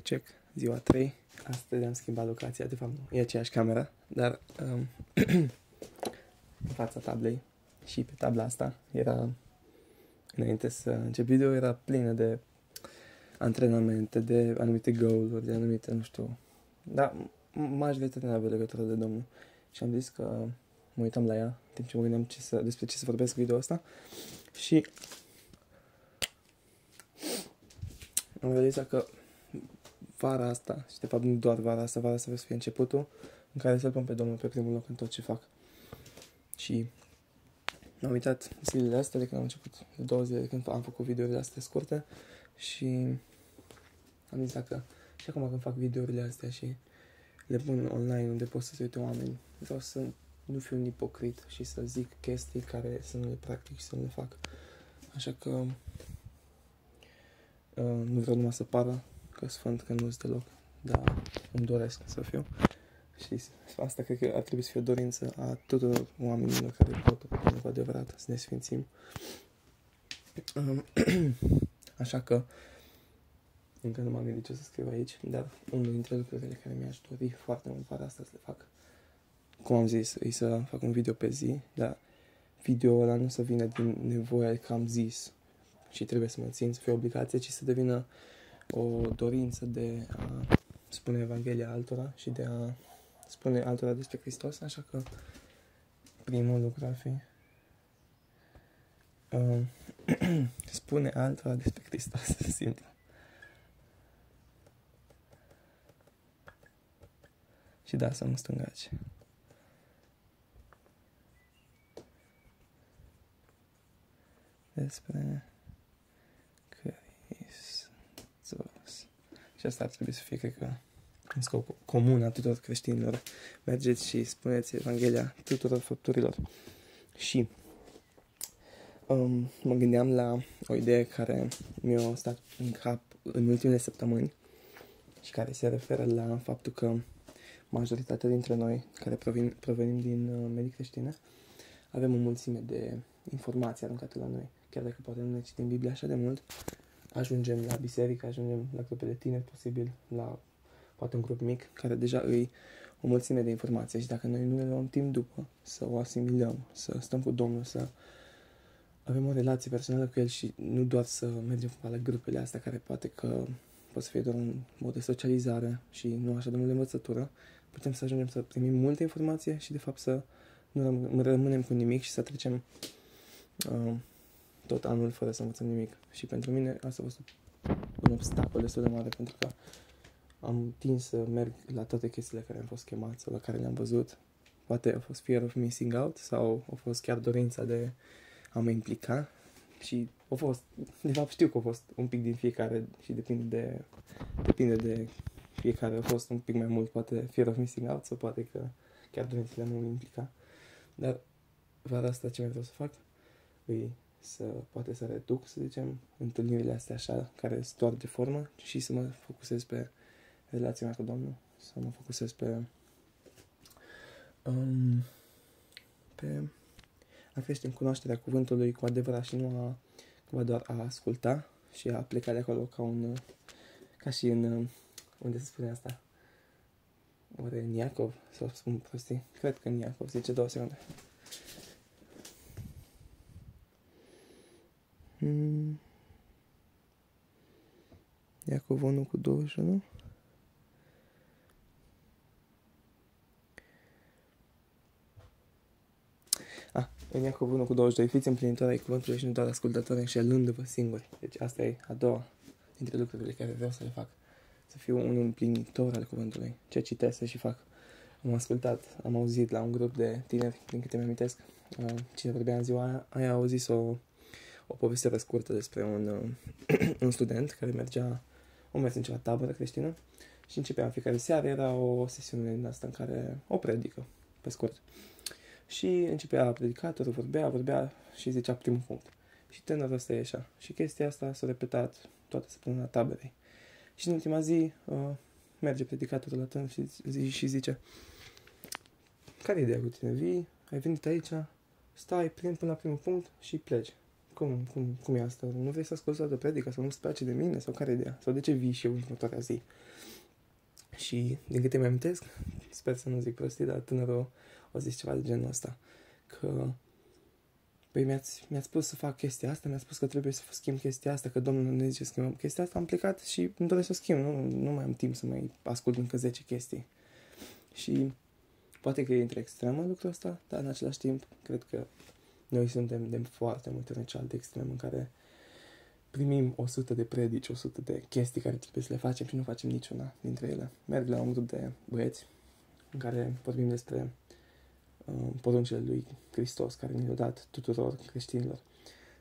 check, ziua 3. Astăzi am schimbat locația, de fapt nu, e aceeași cameră, dar în fața tablei și pe tabla asta era, înainte să încep video, era plină de antrenamente, de anumite goal-uri, de anumite, nu știu, dar majoritatea nu avea legătură de Domnul. Și am zis că mă uitam la ea, în timp ce mă gândeam despre ce să vorbesc video ăsta și am realizat că vara asta, și de fapt nu doar vara asta vreau să fie începutul în care să-L pun pe Domnul pe primul loc în tot ce fac. Și m-am uitat zilele astea de când am început, de 2 zile de când am făcut videourile astea scurte și am zis că și acum când fac videourile astea și le pun online unde pot să se uite oameni, vreau să nu fiu un ipocrit și să zic chestii care să nu le practic și să nu le fac. Așa că nu vreau numai să pară că sfânt, că nu sunt deloc, dar îmi doresc să fiu. Și asta cred că ar trebui să fie o dorință a tuturor oamenilor care pot cu adevărat să ne sfințim. Așa că încă nu m-am gândit ce să scriu aici, dar unul dintre lucrurile care mi-aș dori foarte mult vara asta să le fac, cum am zis, e să fac un video pe zi, dar video ăla nu să vină din nevoia că am zis și trebuie să mă țin, să fie obligație, ci să devină o dorință de a spune Evanghelia altora și de a spune altora despre Hristos, așa că primul lucru ar fi spune altora despre Hristos, simplu. Și da, să mă stângaci. Despre Hristos. Și asta ar trebui să fie, cred că, în scop comun a tuturor creștinilor. Mergeți și spuneți Evanghelia tuturor făpturilor. Și mă gândeam la o idee care mi-a stat în cap în ultimele săptămâni și care se referă la faptul că majoritatea dintre noi, care provenim din medii creștine, avem o mulțime de informații aruncate la noi. Chiar dacă poate nu ne citim Biblia așa de mult, ajungem la biserică, ajungem la grupe de tineri, posibil, la poate un grup mic, care deja îi o mulțime de informații și dacă noi nu ne luăm timp după să o asimilăm, să stăm cu Domnul, să avem o relație personală cu El și nu doar să mergem la grupele astea care poate că pot să fie doar un mod de socializare și nu așa de mult de învățătură, putem să ajungem să primim multe informație și de fapt să nu rămânem cu nimic și să trecem tot anul fără să învățăm nimic. Și pentru mine asta a fost un obstacol destul de mare, pentru că am tins să merg la toate chestiile care am fost chemat sau la care le-am văzut. Poate a fost fear of missing out sau a fost chiar dorința de a mă implica și a fost, de fapt știu că a fost un pic din fiecare și depinde de fiecare, a fost un pic mai mult, poate fear of missing out sau poate că chiar dorința de a mă implica. Dar vara asta ce mai vreau să fac poate să reduc, să zicem, întâlnirile astea așa, care sunt doar de formă și să mă focusez pe relația mea cu Domnul, să mă focusez pe a crește în cunoașterea cuvântului cu adevărat și nu doar a asculta și a pleca de acolo ca și în, unde se spune asta? Oare în Iacov? Sau spun prostii? Cred că în Iacov, zice 2 secunde. Iacov 1:21. În Iacov 1:22, fiți împlinitori ai cuvântului și nu doar ascultători, înșelându-vă singuri. Deci asta e a doua dintre lucrurile care vreau să le fac. Să fiu un împlinitor al cuvântului. Ce citesc și fac. Am auzit la un grup de tineri, din câte mi-amintesc, cine vorbea în ziua aia, a auzit o poveste scurtă despre un student care mers în ceva tabără creștină și începea în fiecare seară, era o sesiune din asta în care o predică, pe scurt. Și începea predicatorul, vorbea și zicea primul punct. Și tânărul ăsta ieșea. Și chestia asta s-a repetat toată săptămâna taberei. Și în ultima zi merge predicatorul la tânăr și zice: care e ideea cu tine? Vii, ai venit aici, stai, până la primul punct și pleci. Cum e asta? Nu vrei să asculti toată predica sau nu-ți place de mine? Sau care e ideea? Sau de ce vii și eu în următoarea zi? Și din câte mi-amintesc, sper să nu zic prostii, dar tânărul o zis ceva de genul ăsta, că păi mi-ați spus să fac chestia asta, mi-ați spus că trebuie să schimb chestia asta, că Domnul ne zice să schimbăm chestia asta, am plecat și îmi doresc să o schimb, nu mai am timp să mai ascult încă 10 chestii. Și poate că e între extremă lucrul ăsta, dar în același timp cred că noi suntem de foarte multe ori în cealaltă extremă în care primim 100 de predici, 100 de chestii care trebuie să le facem și nu facem niciuna dintre ele. Merg la un grup de băieți în care vorbim despre poruncile lui Hristos, care ne le-a dat tuturor creștinilor.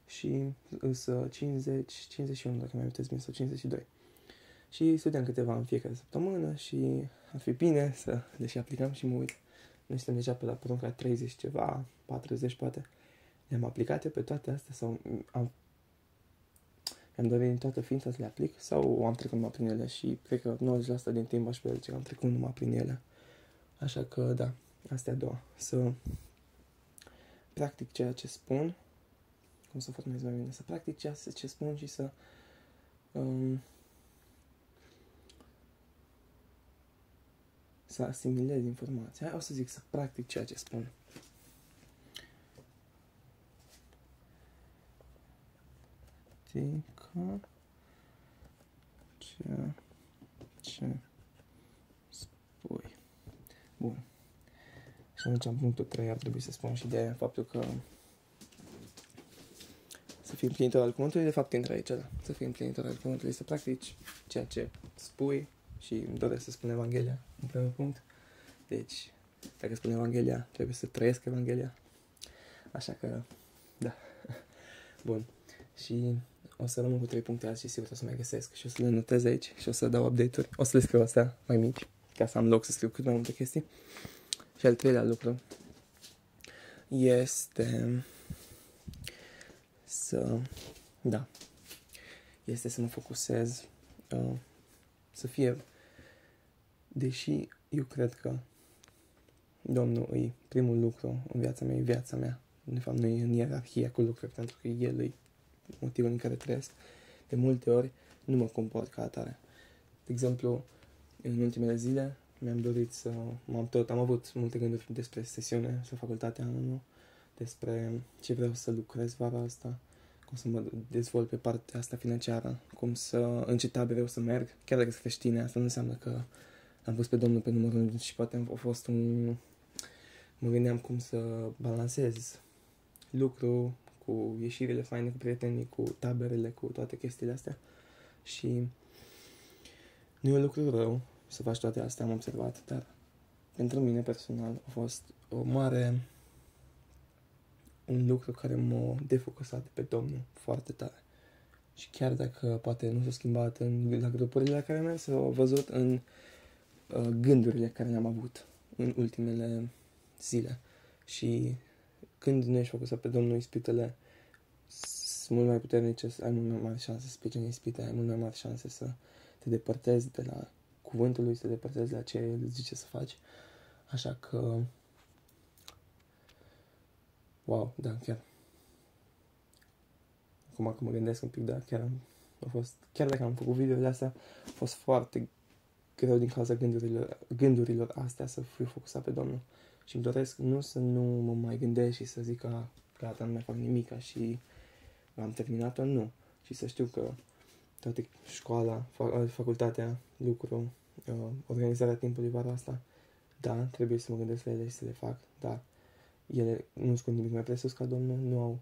Și însă 50, 51, dacă mai amintesc bine, sau 52. Și studiam câteva în fiecare săptămână și ar fi bine să le și aplicăm și mă uit. Noi suntem deja pe la porunca 30 ceva, 40 poate. Le-am aplicat eu pe toate astea sau mi-am dorit din toată ființa să le aplic sau am trecut numai prin ele și cred că 90% din timp aș putea zice că am trecut numai prin ele. Așa că, da, astea a doua. Să practic ceea ce spun, cum să formez mai bine, să practic ceea ce spun și să asimilez informația. O să zic să practic ceea ce spun. Practică ceea ce spui. Bun. Și atunci am punctul 3, ar trebui să spun și de faptul că să fii împlinitor al cuvântului, de fapt intră aici, da. Să fii împlinitor al cuvântului, să practici ceea ce spui și îmi doresc să spun Evanghelia, în primul punct. Deci, dacă spun Evanghelia, trebuie să trăiesc Evanghelia. Așa că, da. Bun. Și o să rămân cu 3 puncte azi și sigur o să mai găsesc și o să le notez aici și o să dau update-uri. O să le scriu astea mai mici, ca să am loc să scriu cât mai multe chestii. Și al treilea lucru este să mă focusez, să fie, deși eu cred că Domnul e primul lucru în viața mea, e viața mea. De fapt, nu e în ierarhia cu lucruri, pentru că El e motivul în care trăiesc. De multe ori nu mă comport ca atare. De exemplu, în ultimele zile mi-am dorit să am avut multe gânduri despre sesiune, despre facultatea anul 1, despre ce vreau să lucrez vara asta, cum să mă dezvolt pe partea asta financiară, în ce tabere vreau să merg, chiar dacă sunt creștine, asta nu înseamnă că am pus pe Domnul pe numărul 1 și poate a fost mă gândeam cum să balansez lucru cu ieșirile faine cu prietenii, cu taberele, cu toate chestiile astea. Și nu e un lucru rău să faci toate astea, am observat, dar pentru mine personal a fost un lucru care m-a defocusat pe Domnul foarte tare. Și chiar dacă poate nu s-a schimbat la grupurile la care am s-a văzut în gândurile care le-am avut în ultimele zile. Și când nu ești focusat pe Domnul, ispitele sunt mult mai puternice, ai mult mai mari șanse să pici în ispite, ai mult mai mari șanse să te depărtezi de la cuvântul lui, să te depărtezi de la ce El îți zice să faci. Așa că wow, da, chiar. Acum că mă gândesc un pic, da, chiar dacă am făcut videorile astea, a fost foarte greu din cauza gândurilor astea să fiu focusat pe Domnul. Și îmi doresc să nu mă mai gândesc și să zic că gata, nu mai fac nimica și am terminat-o, nu. Și să știu că toate școala, facultatea, lucru, organizarea timpului vara asta, da, trebuie să mă gândesc la ele și să le fac, dar ele nu sunt nimic mai presus ca Domnul,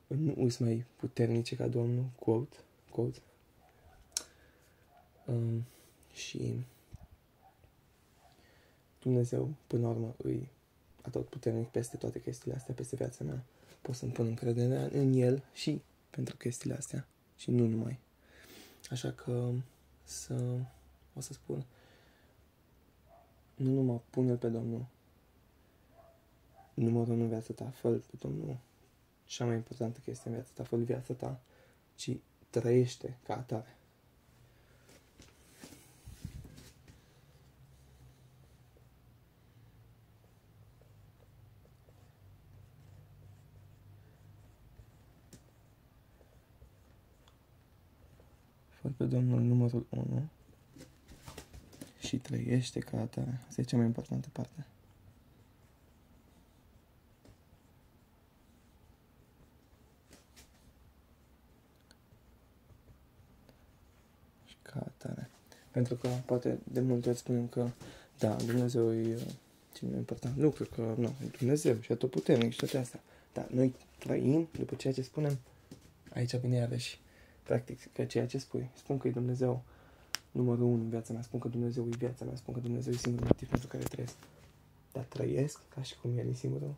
nu sunt mai puternice ca Domnul, quote. Și Dumnezeu, până la urmă, îi atot puternic peste toate chestiile astea, peste viața mea. Pot să-mi pun încrederea în El și pentru chestiile astea și nu numai. Așa că o să spun, nu numai pune-L pe Domnul numărul 1 în viața ta, fă-L pe Domnul cea mai importantă chestie în viața ta, fă-L viața ta, ci trăiește ca atare. Fă pe Domnul numărul 1 și trăiește ca atare. Asta e cea mai importantă parte. Și ca atare. Pentru că poate de multe ori spunem că da, Dumnezeu e cel mai important lucru, că nu, e Dumnezeu și atotputernic și toate astea. Dar noi trăim după ceea ce spunem. Aici vine iarăși, practic, că ceea ce spui. Spun că e Dumnezeu numărul 1 în viața mea, spun că Dumnezeu e viața mea, spun că Dumnezeu e singurul motiv pentru care trăiesc. Dar trăiesc ca și cum El e singurul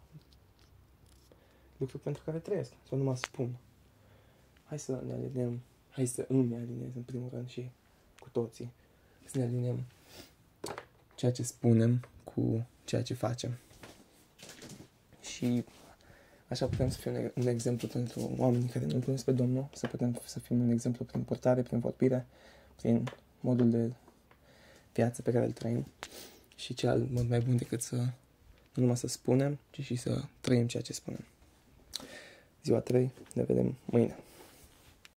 lucru pentru care trăiesc. Sau numai spun. Hai să ne aliniem, hai să îmi aliniez în primul rând și cu toții. Să ne aliniem ceea ce spunem cu ceea ce facem. Și așa putem să fim un exemplu pentru oamenii care nu-L cunosc pe Domnul, să putem să fim un exemplu prin purtare, prin vorbire, prin modul de viață pe care îl trăim. Și ce alt mod mai bun decât să nu numai să spunem, ci și să trăim ceea ce spunem. Ziua 3, ne vedem mâine.